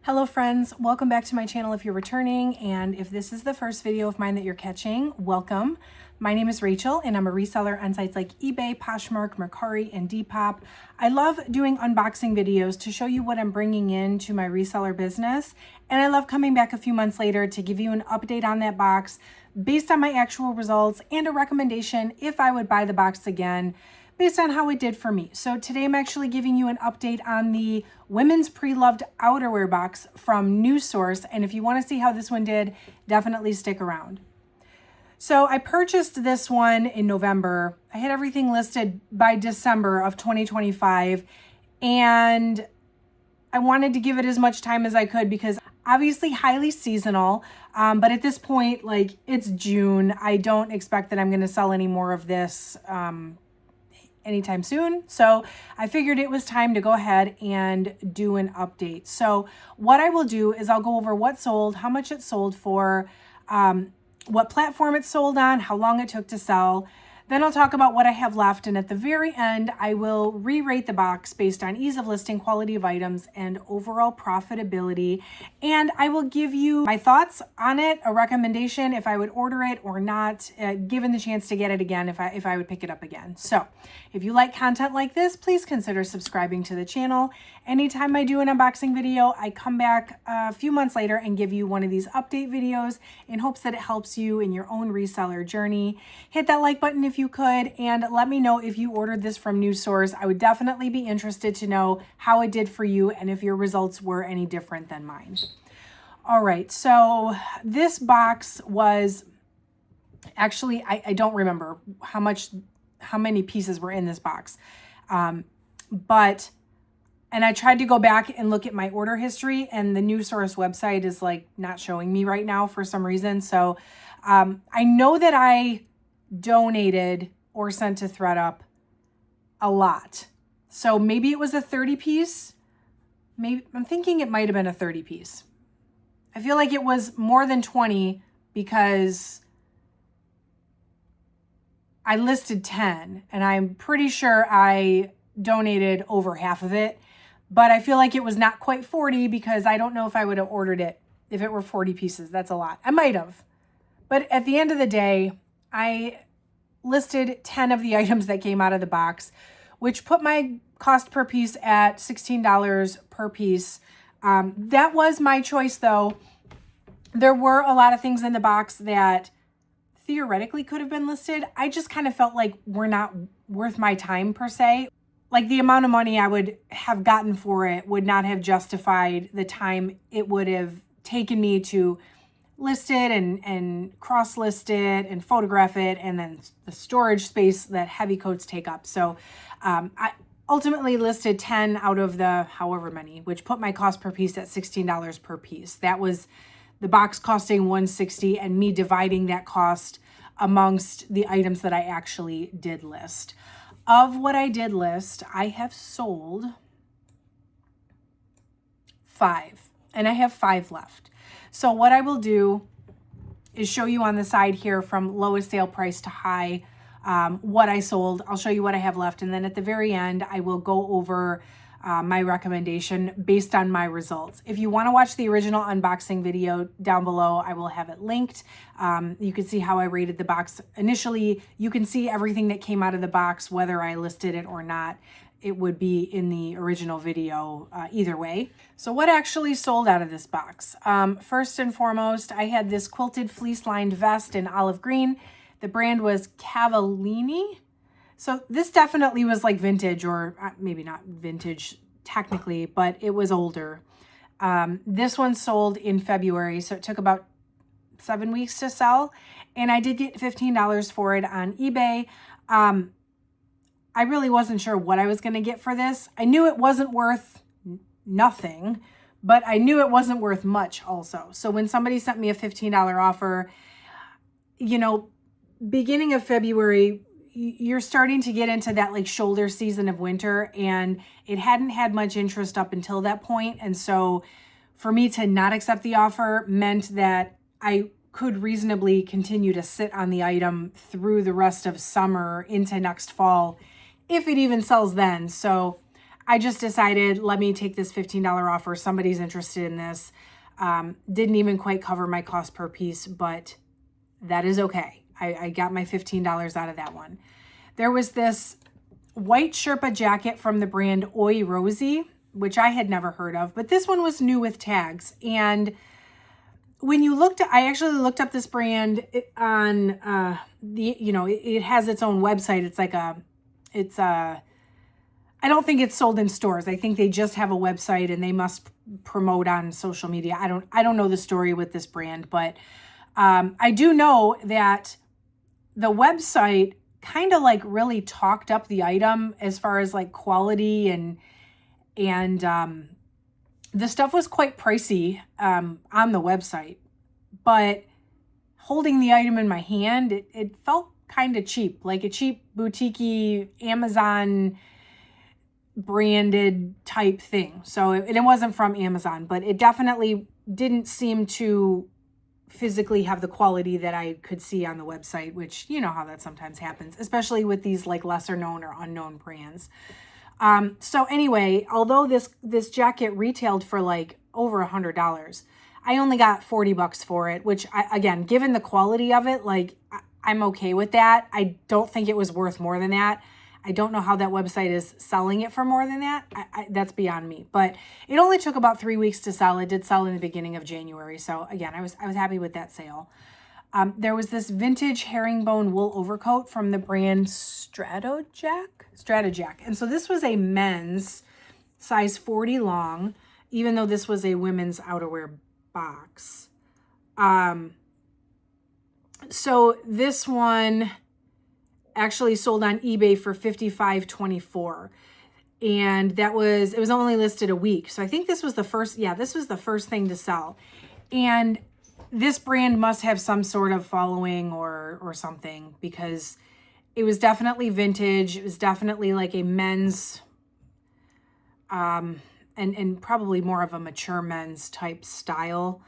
Hello friends, welcome back to my channel if you're returning, and if this is the first video of mine that you're catching, welcome. My name is Rachel and I'm a reseller on sites like eBay, Poshmark, Mercari, and Depop. I love doing unboxing videos to show you what I'm bringing in to my reseller business, and I love coming back a few months later to give you an update on that box based on my actual results and a recommendation if I would buy the box again based on how it did for me. So today I'm actually giving you an update on the women's Preloved outerwear box from NuSource. And if you want to see how this one did, definitely stick around. So I purchased this one in November. I had everything listed by December of 2025. And I wanted to give it as much time as I could because obviously highly seasonal. But at this point, like, it's June. I don't expect that I'm going to sell any more of this anytime soon. So I figured it was time to go ahead and do an update. So what I will do is I'll go over what sold, how much it sold for, what platform it sold on, how long it took to sell. Then I'll talk about what I have left. And at the very end, I will re-rate the box based on ease of listing, quality of items, and overall profitability. And I will give you my thoughts on it, a recommendation if I would order it or not, given the chance to get it again if I would pick it up again. So if you like content like this, please consider subscribing to the channel. Anytime I do an unboxing video, I come back a few months later and give you one of these update videos in hopes that it helps you in your own reseller journey. Hit that like button if you could, and let me know if you ordered this from NuSource. I would definitely be interested to know how it did for you and if your results were any different than mine. All right, so this box was actually, I don't remember how many pieces were in this box, and I tried to go back and look at my order history, and the NuSource website is like not showing me right now for some reason. So I know that I donated or sent to ThredUp a lot. So maybe it was a 30 piece. Maybe I'm thinking it might have been a 30 piece. I feel like it was more than 20 because I listed 10 and I'm pretty sure I donated over half of it, but I feel like it was not quite 40 because I don't know if I would have ordered it if it were 40 pieces. That's a lot. I might have. But at the end of the day, I listed 10 of the items that came out of the box, which put my cost per piece at $16 per piece. That was my choice though. There were a lot of things in the box that theoretically could have been listed. I just kind of felt like were not worth my time per se. Like the amount of money I would have gotten for it would not have justified the time it would have taken me to list it and cross-list it and photograph it, and then the storage space that heavy coats take up. So I ultimately listed 10 out of the however many, which put my cost per piece at $16 per piece. That was the box costing $160 and me dividing that cost amongst the items that I actually did list. Of what I did list, I have sold 5, and I have 5 left. So what I will do is show you on the side here from lowest sale price to high, what I sold. I'll show you what I have left. And then at the very end, I will go over my recommendation based on my results. If you want to watch the original unboxing video down below, I will have it linked. You can see how I rated the box initially. You can see everything that came out of the box, whether I listed it or not. It would be in the original video either way. So what actually sold out of this box? First and foremost, I had this quilted fleece lined vest in olive green. The brand was Cavallini. So this definitely was like vintage, or maybe not vintage technically, but it was older. This one sold in February, so it took about 7 weeks to sell. And I did get $15 for it on eBay. I really wasn't sure what I was going to get for this. I knew it wasn't worth nothing, but I knew it wasn't worth much also. So when somebody sent me a $15 offer, you know, beginning of February, you're starting to get into that like shoulder season of winter, and it hadn't had much interest up until that point. And so for me to not accept the offer meant that I could reasonably continue to sit on the item through the rest of summer into next fall, if it even sells then. So I just decided, let me take this $15 offer. Somebody's interested in this. Didn't even quite cover my cost per piece, but that is okay. I got my $15 out of that one. There was this white Sherpa jacket from the brand Oi Rosie, which I had never heard of, but this one was new with tags. And when you looked, I actually looked up this brand on it has its own website. I don't think it's sold in stores. I think they just have a website and they must promote on social media. I don't know the story with this brand, but I do know that the website kind of like really talked up the item as far as like quality and the stuff was quite pricey on the website, but holding the item in my hand, it felt kind of cheap, like a cheap boutique-y Amazon branded type thing. So it wasn't from Amazon, but it definitely didn't seem to physically have the quality that I could see on the website, which you know how that sometimes happens, especially with these like lesser known or unknown brands. So anyway, although this jacket retailed for like over $100, I only got $40 for it, which again, given the quality of it, like I'm okay with that. I don't think it was worth more than that. I don't know how that website is selling it for more than that. That's beyond me. But it only took about 3 weeks to sell. It did sell in the beginning of January. So again, I was happy with that sale. There was this vintage herringbone wool overcoat from the brand Stratajack. And so this was a men's size 40 long, even though this was a women's outerwear box. So this one actually sold on eBay for $55.24. And it was only listed a week. So I think this was the first thing to sell. And this brand must have some sort of following or something, because it was definitely vintage. It was definitely like a men's, and probably more of a mature men's type style.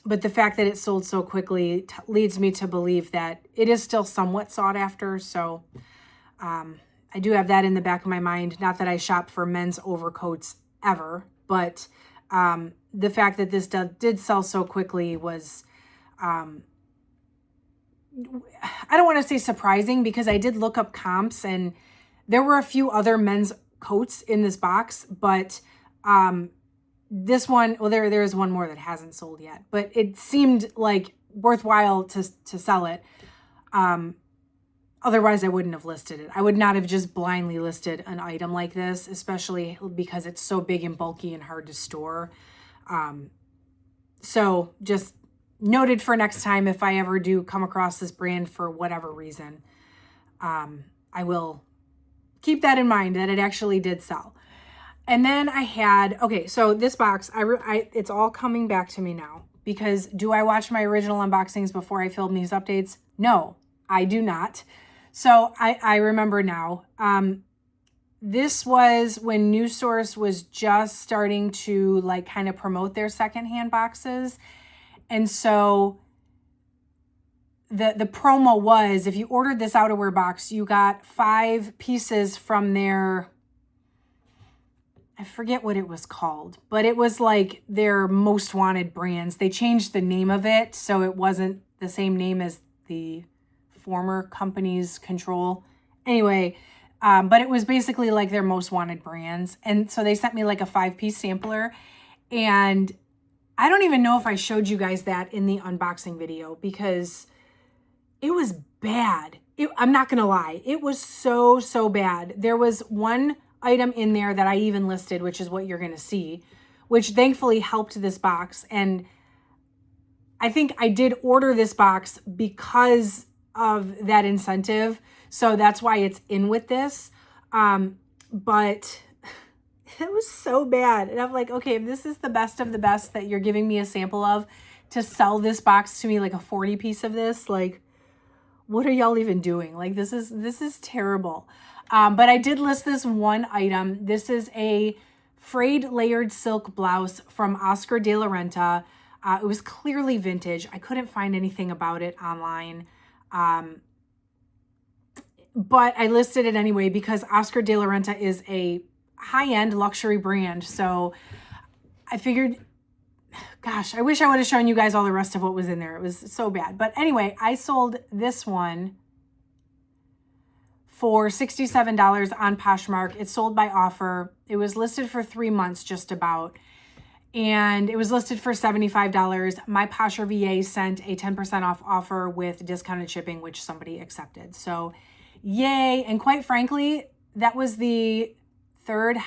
But the fact that it sold so quickly leads me to believe that it is still somewhat sought after. So I do have that in the back of my mind. Not that I shop for men's overcoats ever, but the fact that this did sell so quickly was, I don't want to say surprising, because I did look up comps and there were a few other men's coats in this box, but this one, well, there is one more that hasn't sold yet, but it seemed like worthwhile to sell it. Otherwise, I wouldn't have listed it. I would not have just blindly listed an item like this, especially because it's so big and bulky and hard to store. So just noted for next time, if I ever do come across this brand for whatever reason, I will keep that in mind, that it actually did sell. And then I had, okay, so this box, it's all coming back to me now, because do I watch my original unboxings before I film these updates? No, I do not. So I remember now. This was when NuSource was just starting to like kind of promote their secondhand boxes. And so the promo was, if you ordered this outerwear box, you got 5 pieces from their, I forget what it was called, but it was like their most wanted brands. They changed the name of it, so it wasn't the same name as the former company's control. Anyway, but it was basically like their most wanted brands. And so they sent me like a 5-piece sampler. And I don't even know if I showed you guys that in the unboxing video, because it was bad. I'm not going to lie. It was so bad. There was one item in there that I even listed, which is what you're going to see, which thankfully helped this box. And I think I did order this box because of that incentive. So that's why it's in with this. But it was so bad. And I'm like, okay, if this is the best of the best that you're giving me a sample of, to sell this box to me, like a 40 piece of this, like, what are y'all even doing? Like, this is terrible. But I did list this one item. This is a frayed layered silk blouse from Oscar de la Renta. It was clearly vintage. I couldn't find anything about it online. but I listed it anyway because Oscar de la Renta is a high-end luxury brand. So I figured, gosh, I wish I would have shown you guys all the rest of what was in there. It was so bad. But anyway, I sold this one for $67 on Poshmark. It's sold by offer. It was listed for 3 months just about. And it was listed for $75. My Posher VA sent a 10% off offer with discounted shipping, which somebody accepted. So yay. And quite frankly, that was the second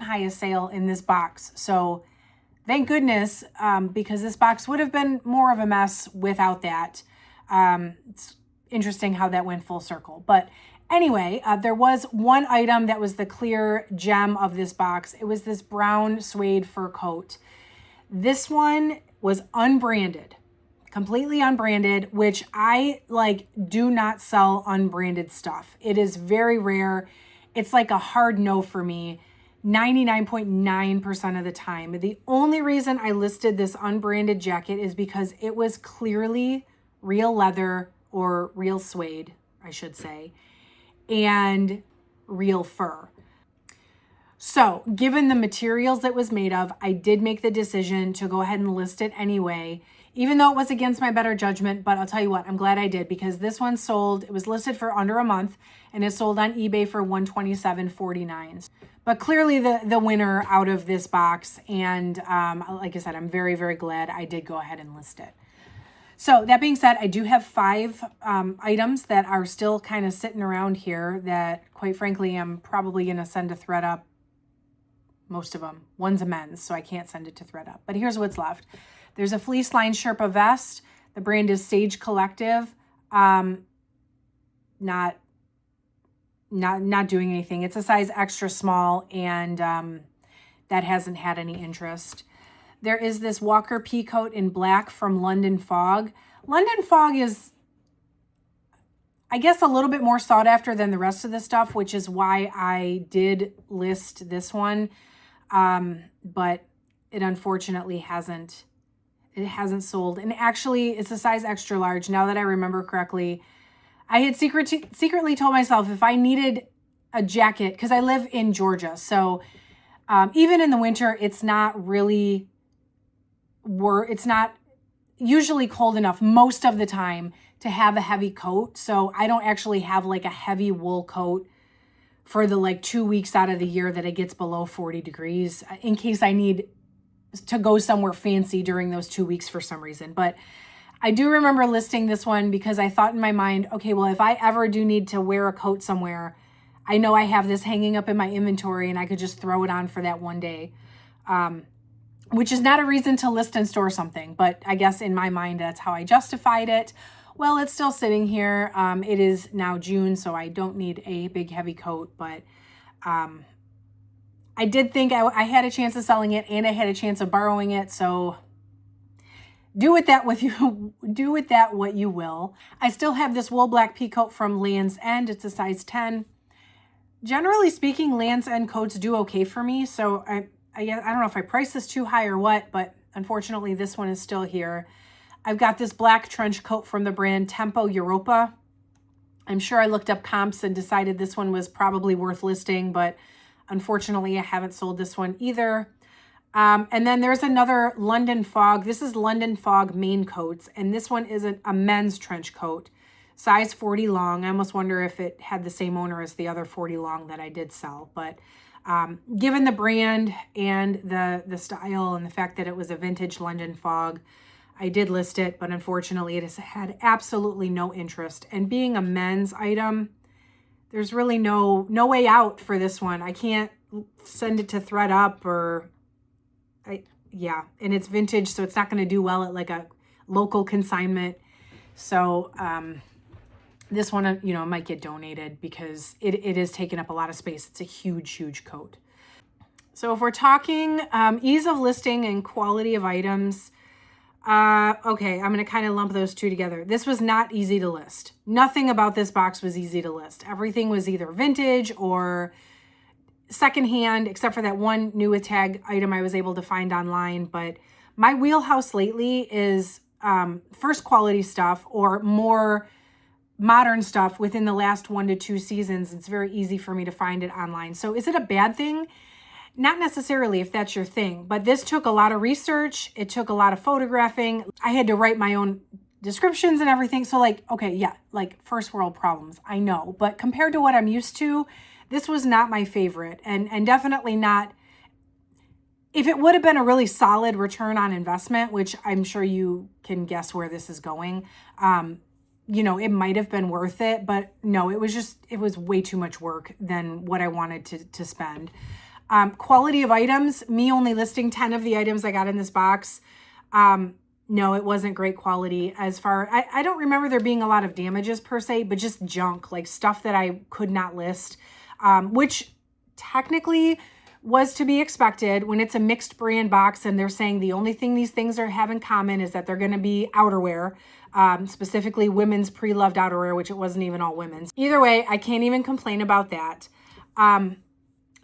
highest sale in this box. So thank goodness, because this box would have been more of a mess without that. It's interesting how that went full circle. But anyway, there was one item that was the clear gem of this box. It was this brown suede fur coat. This one was unbranded, completely unbranded, which I do not sell unbranded stuff. It is very rare. It's like a hard no for me 99.9% of the time. The only reason I listed this unbranded jacket is because it was clearly real leather, or real suede, I should say, and real fur. So given the materials it was made of, I did make the decision to go ahead and list it anyway, even though it was against my better judgment. But I'll tell you what, I'm glad I did, because this one sold, it was listed for under a month, and it sold on eBay for $127.49. But clearly the winner out of this box, and like I said, I'm very, very glad I did go ahead and list it. So that being said, I do have 5 items that are still kind of sitting around here that, quite frankly, I'm probably going to send to ThredUp. Most of them. One's a men's, so I can't send it to ThredUp. But here's what's left. There's a fleece line Sherpa vest. The brand is Sage Collective. Not doing anything. It's a size extra small, and that hasn't had any interest. There is this Walker pea coat in black from London Fog. London Fog is, I guess, a little bit more sought after than the rest of the stuff, which is why I did list this one. But it unfortunately hasn't sold. And actually, it's a size extra large. Now that I remember correctly, I had secretly told myself if I needed a jacket, because I live in Georgia, so even in the winter, it's not usually cold enough most of the time to have a heavy coat. So I don't actually have like a heavy wool coat for the 2 weeks out of the year that it gets below 40 degrees in case I need to go somewhere fancy during those 2 weeks for some reason. But I do remember listing this one because I thought in my mind, okay, well, if I ever do need to wear a coat somewhere, I know I have this hanging up in my inventory and I could just throw it on for that one day. Which is not a reason to list and store something, but I guess in my mind, that's how I justified it. Well, it's still sitting here. It is now June, so I don't need a big heavy coat, but I did think I had a chance of selling it and I had a chance of borrowing it, so do with that what you will. I still have this wool black pea coat from Land's End. It's a size 10. Generally speaking, Land's End coats do okay for me, so I don't know if I priced this too high or what, but unfortunately this one is still here. I've got this black trench coat from the brand Tempo Europa. I'm sure I looked up comps and decided this one was probably worth listing, but unfortunately I haven't sold this one either. And then there's another London Fog. This is London Fog main coats, and this one is a men's trench coat, size 40 long. I almost wonder if it had the same owner as the other 40 long that I did sell, but given the brand and the style and the fact that it was a vintage London Fog, I did list it, but unfortunately it has had absolutely no interest. And being a men's item, there's really no way out for this one. I can't send it to ThredUp and it's vintage, so it's not going to do well at like a local consignment. So this one, might get donated because it is taking up a lot of space. It's a huge, huge coat. So if we're talking ease of listing and quality of items, okay, I'm going to kind of lump those two together. This was not easy to list. Nothing about this box was easy to list. Everything was either vintage or secondhand, except for that one new tag item I was able to find online. But my wheelhouse lately is first quality stuff or more modern stuff within the last 1 to 2 seasons. It's very easy for me to find it online. So is it a bad thing? Not necessarily if that's your thing, but this took a lot of research. It took a lot of photographing. I had to write my own descriptions and everything. So like, okay, yeah, like first world problems, I know. But compared to what I'm used to, this was not my favorite, and definitely not. If it would have been a really solid return on investment, which I'm sure you can guess where this is going, you know, it might have been worth it, but no, it was way too much work than what I wanted to spend. Quality of items, me only listing 10 of the items I got in this box. No, it wasn't great quality I don't remember there being a lot of damages per se, but just junk, like stuff that I could not list, which technically was to be expected when it's a mixed brand box and they're saying the only thing these things have in common is that they're going to be outerwear, specifically women's pre-loved outerwear, which it wasn't even all women's. Either way, I can't even complain about that.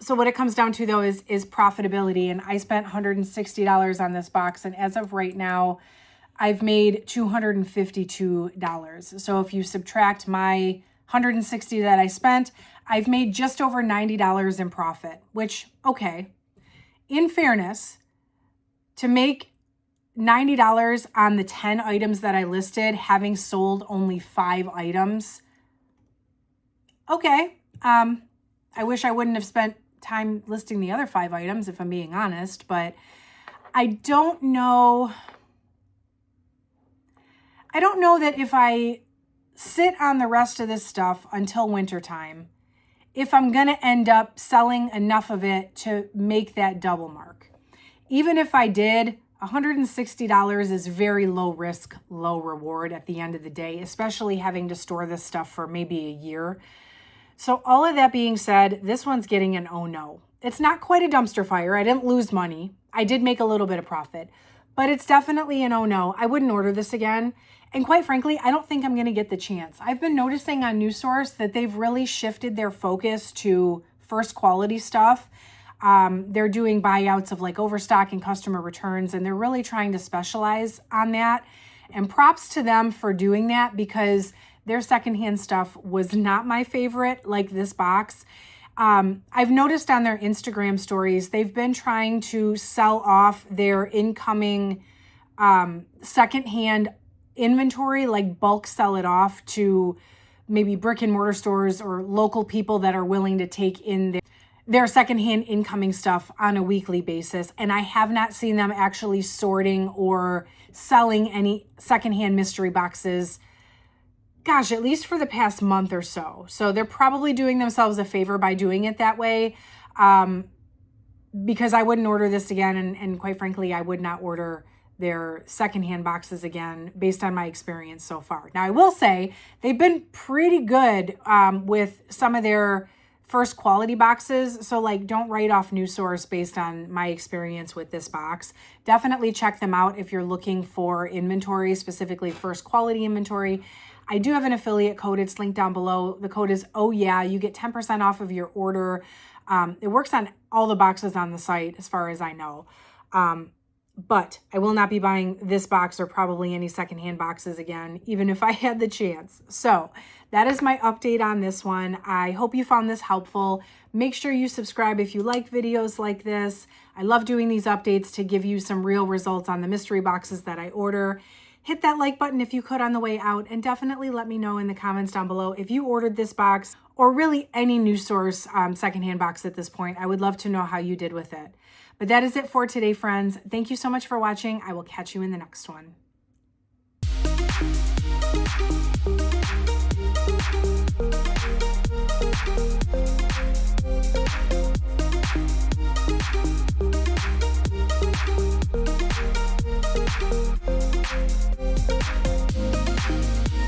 So what it comes down to though is profitability, and I spent $160 on this box, and as of right now, I've made $252. So if you subtract my $160 that I spent, I've made just over $90 in profit, which, okay, in fairness, to make $90 on the 10 items that I listed, having sold only 5 items, okay. I wish I wouldn't have spent time listing the other 5 items, if I'm being honest, but I don't know that if I sit on the rest of this stuff until wintertime, if I'm going to end up selling enough of it to make that double mark. Even if I did, $160 is very low risk, low reward at the end of the day, especially having to store this stuff for maybe a year. So all of that being said, this one's getting an oh no. It's not quite a dumpster fire. I didn't lose money. I did make a little bit of profit, but it's definitely an oh no. I wouldn't order this again. And quite frankly, I don't think I'm going to get the chance. I've been noticing on NuSource that they've really shifted their focus to first quality stuff. They're doing buyouts of like overstock and customer returns, and they're really trying to specialize on that. And props to them for doing that, because their secondhand stuff was not my favorite, like this box. I've noticed on their Instagram stories, they've been trying to sell off their incoming secondhand inventory, like bulk sell it off to maybe brick and mortar stores or local people that are willing to take in their secondhand incoming stuff on a weekly basis. And I have not seen them actually sorting or selling any secondhand mystery boxes, gosh, at least for the past month or so. So they're probably doing themselves a favor by doing it that way, because I wouldn't order this again. And quite frankly, I would not order their secondhand boxes again based on my experience so far. Now, I will say they've been pretty good with some of their first quality boxes. So like, don't write off NuSource based on my experience with this box. Definitely check them out if you're looking for inventory, specifically first quality inventory. I do have an affiliate code. It's linked down below. The code is oh yeah. You get 10% off of your order. It works on all the boxes on the site as far as I know. But I will not be buying this box or probably any secondhand boxes again, even if I had the chance. So that is my update on this one. I hope you found this helpful. Make sure you subscribe if you like videos like this. I love doing these updates to give you some real results on the mystery boxes that I order. Hit that like button if you could on the way out, and definitely let me know in the comments down below if you ordered this box or really any NuSource secondhand box at this point. I would love to know how you did with it. But that is it for today, friends. Thank you so much for watching. I will catch you in the next one.